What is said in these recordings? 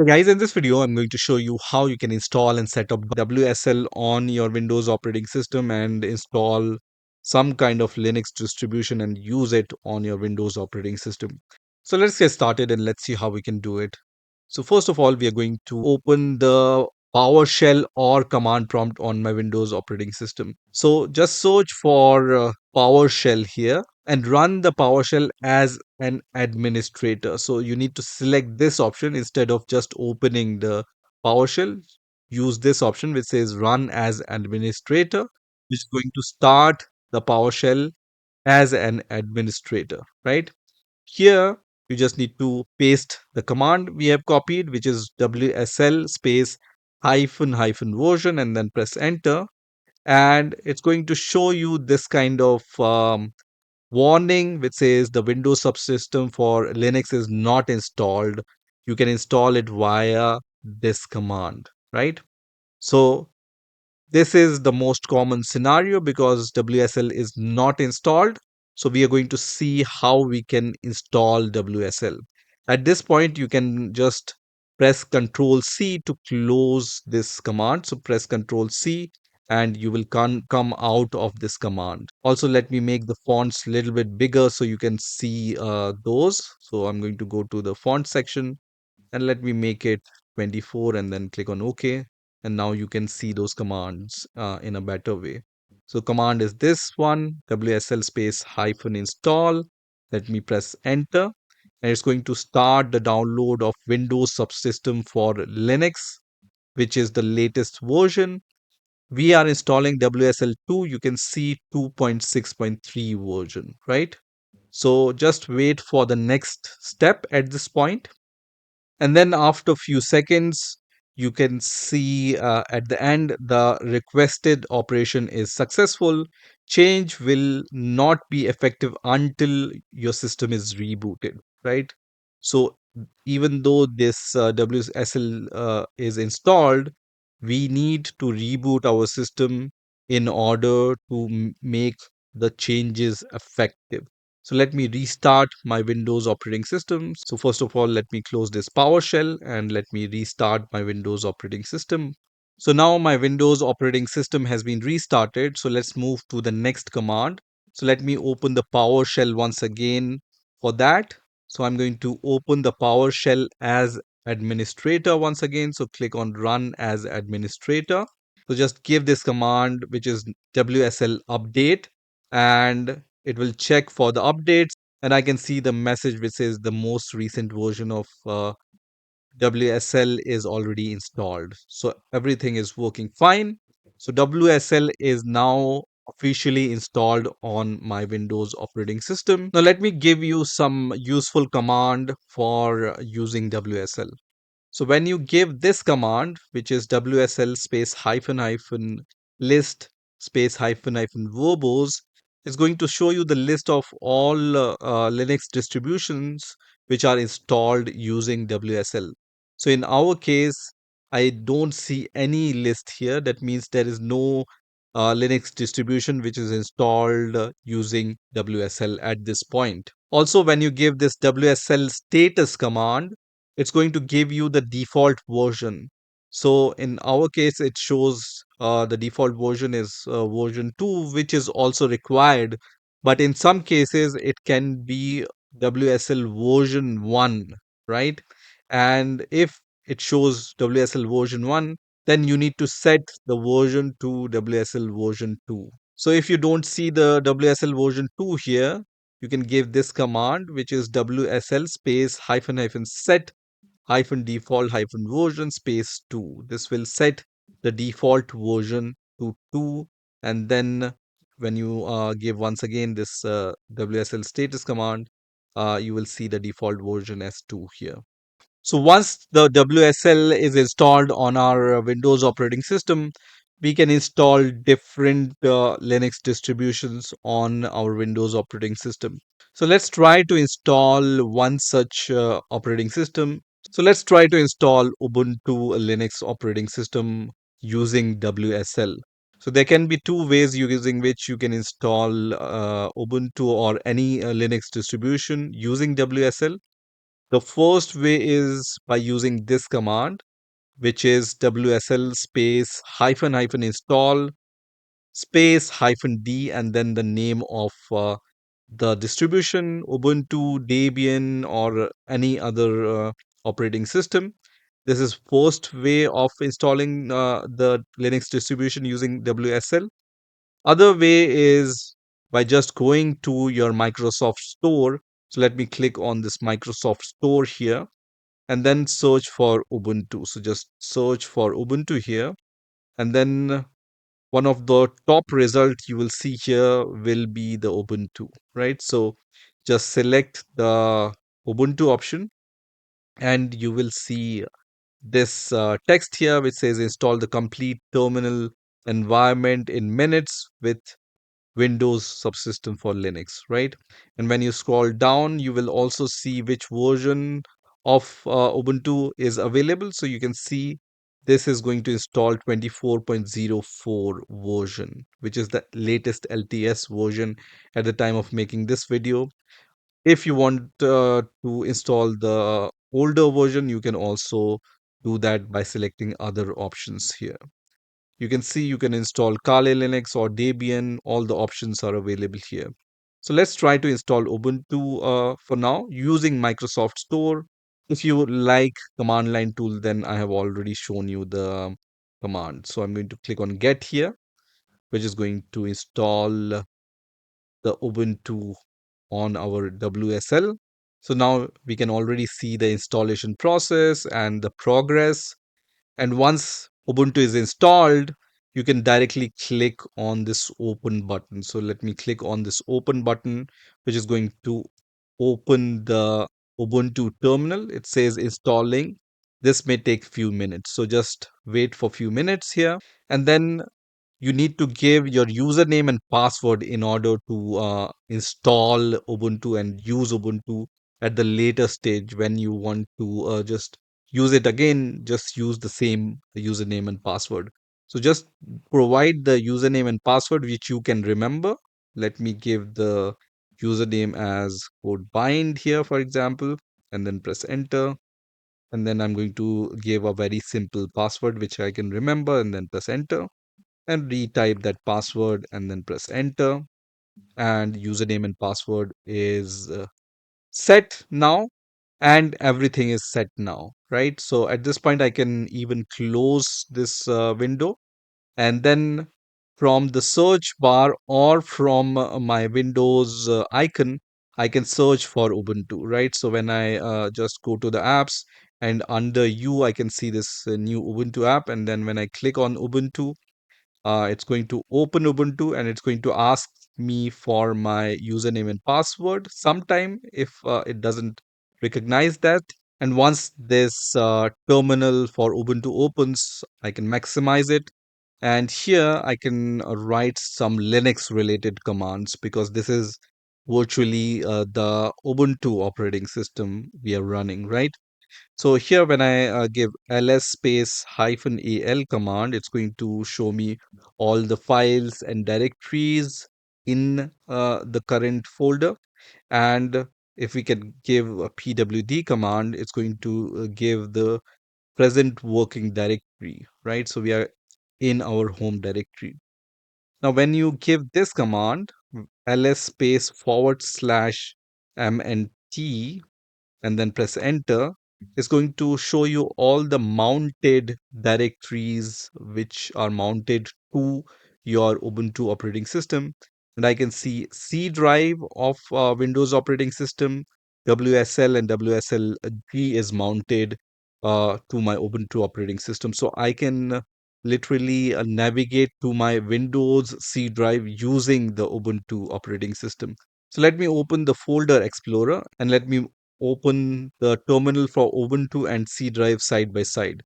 So guys, in this video, I'm going to show you how you can install and set up WSL on your Windows operating system and install some kind of Linux distribution and use it on your Windows operating system. So let's get started and let's see how we can do it. So first of all, we are going to open the PowerShell or command prompt on my Windows operating system. So just search for PowerShell here and run the PowerShell as an administrator. So you need to select this option instead of just opening the PowerShell. Use this option which says run as administrator, which is going to start the PowerShell as an administrator, right? Here, you just need to paste the command we have copied, which is WSL space hyphen version, and then press enter. And it's going to show you this kind of warning which says the Windows Subsystem for Linux is not installed. You can install it via this command, right? So this is the most common scenario because WSL is not installed. So we are going to see how we can install WSL. At this point, you can just press Ctrl C to close this command. So press Ctrl C and you will come out of this command. Also, let me make the fonts a little bit bigger so you can see those. So I'm going to go to the font section and let me make it 24 and then click on OK. And now you can see those commands in a better way. So command is this one, WSL space hyphen install. Let me press enter and it's going to start the download of Windows Subsystem for Linux, which is the latest version. We are installing WSL2. You can see 2.6.3 version, right? So just wait for the next step at this point. And then after a few seconds, you can see at the end the requested operation is successful. Change will not be effective until your system is rebooted, right? So even though this WSL is installed, we need to reboot our system in order to make the changes effective. So let me restart my Windows operating system. So first of all, let me close this PowerShell and let me restart my Windows operating system. So now my Windows operating system has been restarted. So let's move to the next command. So let me open the PowerShell once again for that. So I'm going to open the PowerShell as administrator once again. So click on run as administrator. So just give this command, which is WSL update, and it will check for the updates. And I can see the message which says the most recent version of WSL is already installed. So everything is working fine. So WSL is now officially installed on my Windows operating system. Now let me give you some useful command for using WSL. So when you give this command, which is WSL space hyphen list space hyphen verbose, it's going to show you the list of all Linux distributions which are installed using WSL. So in our case, I don't see any list here. That means there is no Linux distribution which is installed using WSL at this point. Also, when you give this WSL status command, it's going to give you the default version. So in our case, it shows the default version is version 2, which is also required. But in some cases, it can be WSL version 1, right? And if it shows WSL version 1, then you need to set the version to WSL version 2. So if you don't see the WSL version 2 here, you can give this command, which is WSL space hyphen set hyphen default hyphen version space 2. This will set the default version to 2. And then when you give once again this WSL status command, you will see the default version as 2 here. So once the WSL is installed on our Windows operating system, we can install different Linux distributions on our Windows operating system. So let's try to install one such operating system. So let's try to install Ubuntu Linux operating system using WSL. So there can be two ways using which you can install Ubuntu or any Linux distribution using WSL. The first way is by using this command, which is WSL space hyphen hyphen install space hyphen D, and then the name of the distribution, Ubuntu, Debian, or any other operating system. This is first way of installing the Linux distribution using WSL. Other way is by just going to your Microsoft Store. So let me click on this Microsoft Store here and then search for Ubuntu. So just search for Ubuntu here, and then one of the top results you will see here will be the Ubuntu, right? So just select the Ubuntu option and you will see this text here which says install the complete terminal environment in minutes with Windows Subsystem for Linux, right? And when you scroll down, you will also see which version of Ubuntu is available. So you can see this is going to install 24.04 version, which is the latest LTS version at the time of making this video. If you want to install the older version, you can also do that by selecting other options here. You can see you can install Kali Linux or Debian. All the options are available here. So let's try to install Ubuntu for now using Microsoft Store. If you like command line tool, then I have already shown you the command. So I'm going to click on get here, which is going to install the Ubuntu on our WSL. So now we can already see the installation process and the progress. And once Ubuntu is installed, you can directly click on this open button. So let me click on this open button, which is going to open the Ubuntu terminal. It says installing. This may take few minutes. So just wait for few minutes here. And then you need to give your username and password in order to install Ubuntu and use Ubuntu at the later stage. When you want to just use it again, just use the same username and password. So just provide the username and password which you can remember. Let me give the username as code bind here, for example, and then press enter. And then I'm going to give a very simple password which I can remember, and then press enter and retype that password and then press enter. And username and password is set now, and everything is set now, right? So at this point I can even close this window, and then from the search bar or from my Windows icon, I can search for Ubuntu, right? So when I just go to the apps, and under U I can see this new Ubuntu app, and then when I click on Ubuntu, it's going to open Ubuntu and it's going to ask me for my username and password sometime if it doesn't recognize that. And once this terminal for Ubuntu opens, I can maximize it. And here I can write some Linux related commands because this is virtually the Ubuntu operating system we are running, right? So here when I give ls space hyphen al command, it's going to show me all the files and directories in the current folder. And if we can give a pwd command, it's going to give the present working directory, right? So we are in our home directory. Now, when you give this command, ls space forward slash mnt, and then press enter, it's going to show you all the mounted directories which are mounted to your Ubuntu operating system. And I can see C drive of Windows operating system, WSL and WSLG is mounted to my Ubuntu operating system. So I can literally navigate to my Windows C drive using the Ubuntu operating system. So let me open the folder explorer and let me open the terminal for Ubuntu and C drive side by side.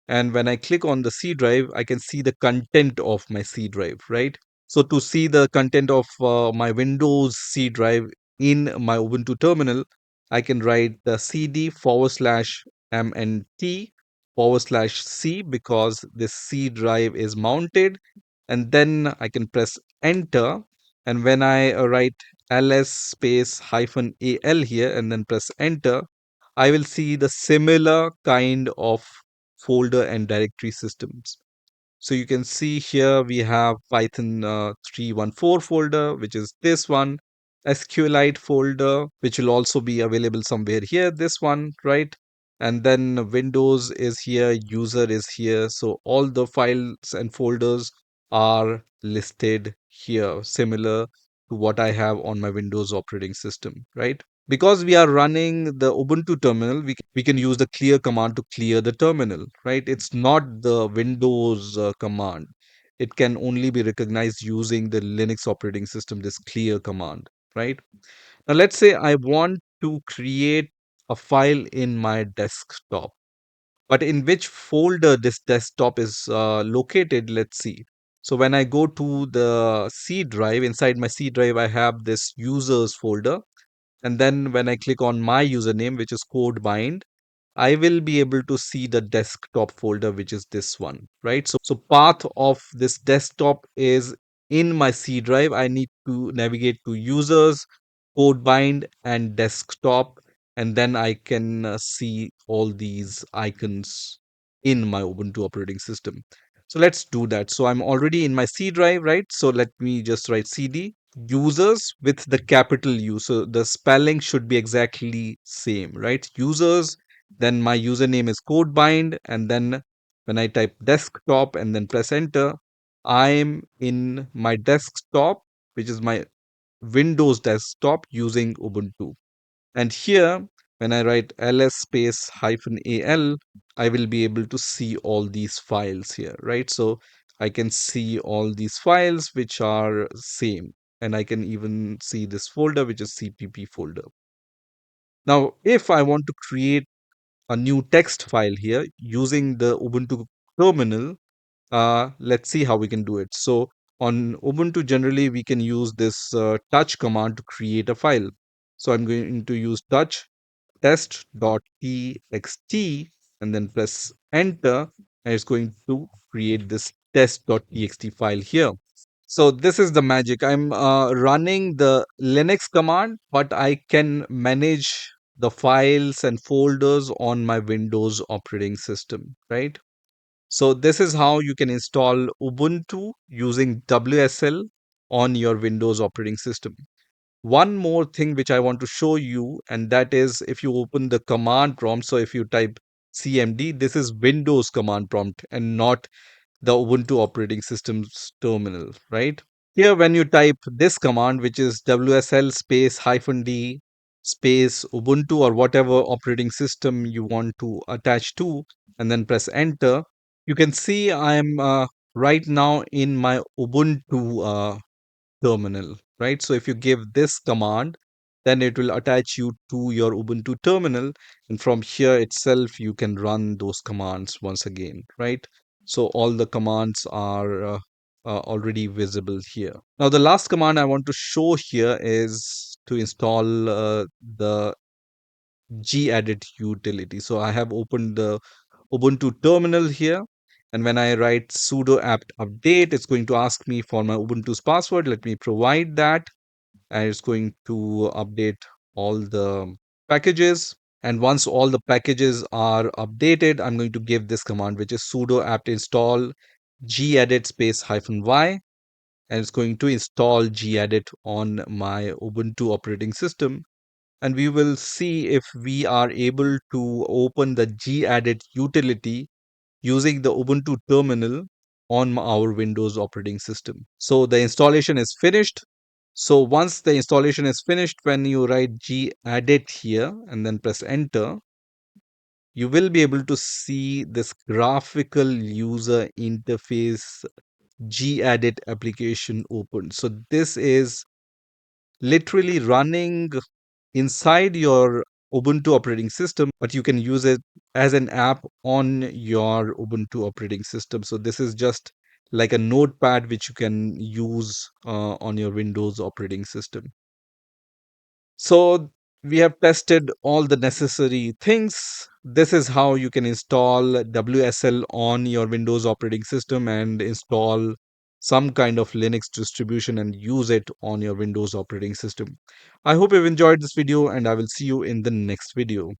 And when I click on the C drive, I can see the content of my C drive, right? So to see the content of my Windows C drive in my Ubuntu terminal, I can write the cd forward slash mnt forward slash c because this C drive is mounted. And then I can press enter. And when I write ls space hyphen al here and then press enter, I will see the similar kind of folder and directory systems. So you can see here we have Python 314 folder, which is this one, SQLite folder, which will also be available somewhere here, this one, right? And then Windows is here, user is here. So all the files and folders are listed here, similar to what I have on my Windows operating system, right? Because we are running the Ubuntu terminal, we can use the clear command to clear the terminal, right? It's not the Windows command. It can only be recognized using the Linux operating system, this clear command, right? Now, let's say I want to create a file in my desktop, but in which folder this desktop is located, let's see. So when I go to the C drive, inside my C drive, I have this users folder, and then when I click on my username, which is code bind, I will be able to see the desktop folder, which is this one, right? So path of this desktop is in my C drive. I need to navigate to users, code bind, and desktop, and then I can see all these icons in my Ubuntu operating system. So let's do that. So I'm already in my C drive, right? So let me just write cd users with the capital U. So the spelling should be exactly same, right? Users, then my username is code bind, and then when I type desktop and then press enter, I'm in my desktop, which is my Windows desktop using Ubuntu. And here, when I write ls space hyphen al, I will be able to see all these files here, right? So I can see all these files which are same. And I can even see this folder, which is CPP folder. Now, if I want to create a new text file here using the Ubuntu terminal, let's see how we can do it. So on Ubuntu, generally, we can use this touch command to create a file. So I'm going to use touch test.txt and then press enter, and it's going to create this test.txt file here. So this is the magic. I'm running the Linux command, but I can manage the files and folders on my Windows operating system, right? So this is how you can install Ubuntu using WSL on your Windows operating system. One more thing which I want to show you, and that is if you open the command prompt. So if you type CMD, this is Windows command prompt and not the Ubuntu operating system's terminal, right? Here, when you type this command, which is WSL space hyphen D space Ubuntu or whatever operating system you want to attach to, and then press enter, you can see I'm right now in my Ubuntu terminal, right? So if you give this command, then it will attach you to your Ubuntu terminal. And from here itself, you can run those commands once again, right? So all the commands are already visible here. Now, the last command I want to show here is to install the gedit utility. So I have opened the Ubuntu terminal here. And when I write sudo apt update, it's going to ask me for my Ubuntu's password. Let me provide that. And it's going to update all the packages. And once all the packages are updated, I'm going to give this command, which is sudo apt install gedit space hyphen y. And it's going to install gedit on my Ubuntu operating system. And we will see if we are able to open the gedit utility using the Ubuntu terminal on our Windows operating system. So the installation is finished. So once the installation is finished, when you write gedit here and then press enter, you will be able to see this graphical user interface gedit application open. So this is literally running inside your Ubuntu operating system, but you can use it as an app on your Ubuntu operating system. So this is just like a notepad which you can use on your Windows operating system. So we have tested all the necessary things. This is how you can install WSL on your Windows operating system and install some kind of Linux distribution and use it on your Windows operating system. I hope you've enjoyed this video, and I will see you in the next video.